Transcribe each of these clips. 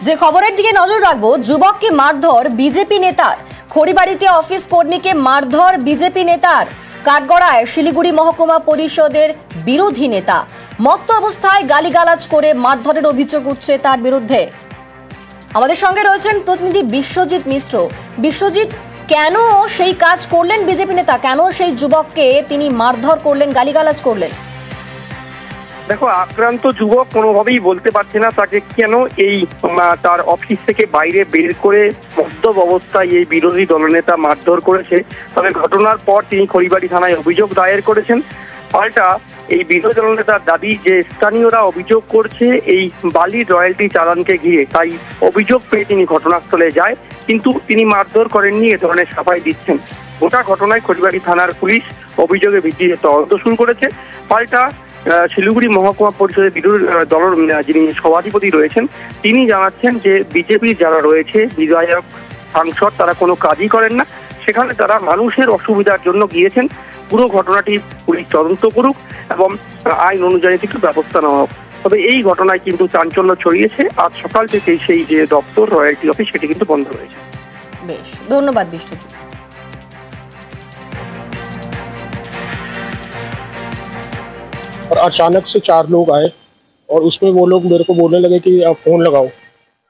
যে খবরের দিকে নজর রাখবো, যুবককে মারধর বিজেপি নেতার। খড়িবাড়িতে অফিস কর্মীকে মারধর বিজেপি নেতার। কাঠগড়ায় শিলিগুড়ি মহকুমা পরিষদের বিরোধী নেতা মত্ত অবস্থায় গালিগালাজ করে মারধরের অভিযোগ উঠছে তার বিরুদ্ধে। আমাদের সঙ্গে রয়েছেন প্রতিনিধি বিশ্বজিৎ মিশ্র। বিশ্বজিৎ, কেন সেই কাজ করলেন বিজেপি নেতা? কেন সেই যুবককে তিনি মারধর করলেন, গালিগালাজ করলেন? দেখো, আক্রান্ত যুবক কোনোভাবেই বলতে পারছে না তাকে কেন এই তার অফিস থেকে বাইরে বের করে মদ্যপ অবস্থায় এই বিরোধী দলনেতা মারধর করেছে। তবে ঘটনার পর তিনি খড়িবাড়ি থানায় অভিযোগ দায়ের করেছেন। পাল্টা এই বিরোধী দলনেতার দাবি যে স্থানীয়রা অভিযোগ করছে এই বালির রয়্যালটি চালানকে ঘিরে, তাই অভিযোগ পেয়ে তিনি ঘটনাস্থলে যায়, কিন্তু তিনি মারধর করেননি এ ধরনের সাফাই দিচ্ছেন। গোটা ঘটনায় খড়িবাড়ি থানার পুলিশ অভিযোগের ভিত্তিতে তদন্ত শুরু করেছে। পাল্টা শিলিগুড়ি মহকুমা পরিষদের বিরোধী দলের যিনি সভাধিপতি রয়েছেন তিনি জানাচ্ছেন যে বিজেপির যারা রয়েছে বিধায়ক সাংসদ তারা কোনো কাজই করেন না, সেখানে তারা মানুষের অসুবিধার জন্য গিয়েছেন। পুরো ঘটনাটি পুলিশ তদন্ত করুক এবং আইন অনুযায়ী কিছু ব্যবস্থা নেওয়া হোক। তবে এই ঘটনায় কিন্তু চাঞ্চল্য ছড়িয়েছে। আজ সকাল থেকে সেই যে দপ্তর রয়্যালটি অফিস সেটি কিন্তু বন্ধ রয়েছে। বেশ, ধন্যবাদ বিশ্বজিৎ। और अचानक से 4 लोग आए और उसमें वो लोग मेरे को बोलने लगे कि आप फ़ोन लगाओ।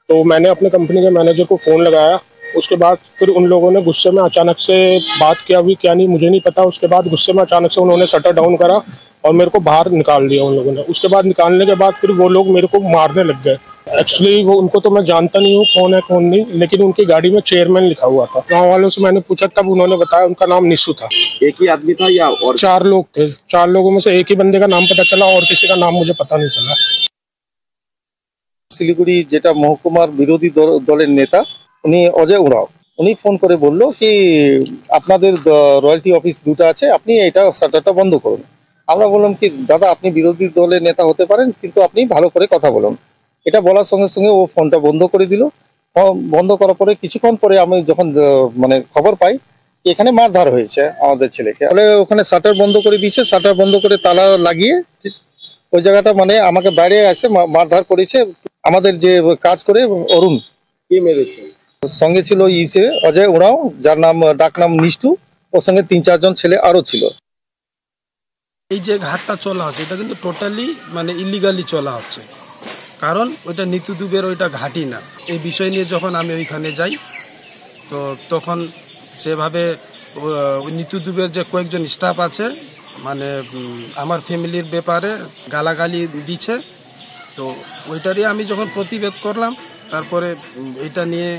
तो मैंने अपने कंपनी के मैनेजर को फ़ोन लगाया। उसके बाद फिर उन लोगों ने गुस्से में अचानक से बात किया भी क्या नहीं मुझे नहीं पता। उसके बाद गुस्से में अचानक से उन्होंने शटर डाउन करा और मेरे को बाहर निकाल दिया उन लोगों ने। उसके बाद निकालने के बाद फिर वो लोग मेरे को मारने लग गए। एक्चुअली वो उनको तो मैं जानता नहीं हूँ कौन है कौन नहीं, लेकिन उनकी गाड़ी में चेयरमैन लिखा हुआ था। गाँव वालों से मैंने पूछा तब उन्होंने बताया उनका नाम निशु था। एक ही आदमी था या और 4 लोग थे। 4 लोगों में से एक ही बंदे का नाम पता चला और किसी का नाम मुझे पता नहीं चला। শিলিগুড়ি যেটা মহকুমার বিরোধী দলের নেতা উনি অজয় উরাও, উনি ফোন করে বলল কি আপনাদের রয়্যালটি অফিস দুটো আছে, আপনি এটা শাটারটা বন্ধ করুন। আমরা বললাম কি দাদা আপনি বিরোধী দলের নেতা হতে পারেন কিন্তু আপনি ভালো করে কথা বলুন। এটা বলার সঙ্গে সঙ্গে ও ফোনটা বন্ধ করে দিল। বন্ধ করার পরে কিছুক্ষণ পরে আমি যখন মানে খবর পাই এখানে মারধর হয়েছে আমাদের ছেলেকে, তাহলে ওখানে শাটার বন্ধ করে দিয়েছে। শাটার বন্ধ করে তালা লাগিয়ে ওই জায়গাটা মানে আমাকে বাইরে এসে মারধর করেছে। আমাদের যে কাজ করে অরুণ ये मेरे से সঙ্গে ছিল অজয় উরাও, যার নাম ডাকনাম নিষ্ঠু, ওর সঙ্গে 3-4 জন ছেলে আরো ছিল। এই যে ঘাটটা চলা হচ্ছে এটা কিন্তু টোটালি মানে ইলিগালি চলা হচ্ছে, কারণ ওইটা নিতু দুবের ওইটা ঘাটই না। এই বিষয় নিয়ে যখন আমি ওইখানে যাই তো তখন সেভাবে নিতু দুবের যে কয়েকজন স্টাফ আছে মানে আমার ফ্যামিলির ব্যাপারে গালাগালি দিচ্ছে। তো ওইটারই আমি যখন প্রতিবাদ করলাম তারপরে এটা নিয়ে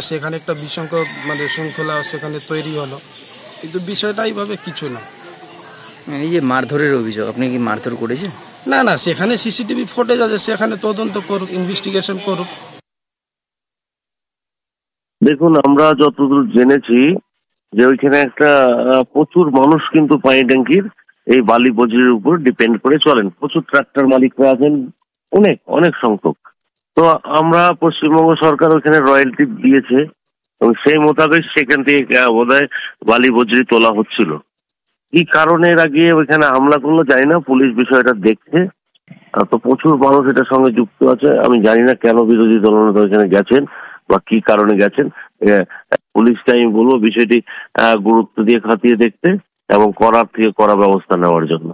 সেখানে একটা বিশৃঙ্খল মানে শৃঙ্খলা সেখানে তৈরি হলো, কিন্তু বিষয়টা এইভাবে কিছু না। এই যে মারধরের অভিযোগ, আপনি কি মারধর করেছেন? না না, সেখানে সিসিটিভি ফুটেজ আছে, সেখানে তদন্ত করুক, ইনভেস্টিগেশন করুক। দেখুন, আমরা যতদূর জেনেছি যে ওইখানে একটা প্রচুর মানুষ কিন্তু পানি ট্যাঙ্কির এই বালি বজ্রের উপর ডিপেন্ড করে চলেন। প্রচুর ট্রাক্টর মালিকরা আছেন, অনেক অনেক সংখ্যক। তো আমরা পশ্চিমবঙ্গ সরকার ওইখানে রয়্যালটি দিয়েছে এবং সেই মোতাবেক সেখান থেকে বোধহয় বালি বজ্রি তোলা হচ্ছিল। কি কারণে এর আগে ওইখানে হামলা করলো জানি না, পুলিশ বিষয়টা দেখছে। তো প্রচুর মানুষ এটার সঙ্গে যুক্ত আছে। আমি জানি না কেন বিরোধী দলনেতা ওইখানে গেছেন বা কি কারণে গেছেন। পুলিশকে আমি বলবো বিষয়টি গুরুত্ব দিয়ে খতিয়ে দেখতে এবং করার থেকে কড়া ব্যবস্থা নেওয়ার জন্য।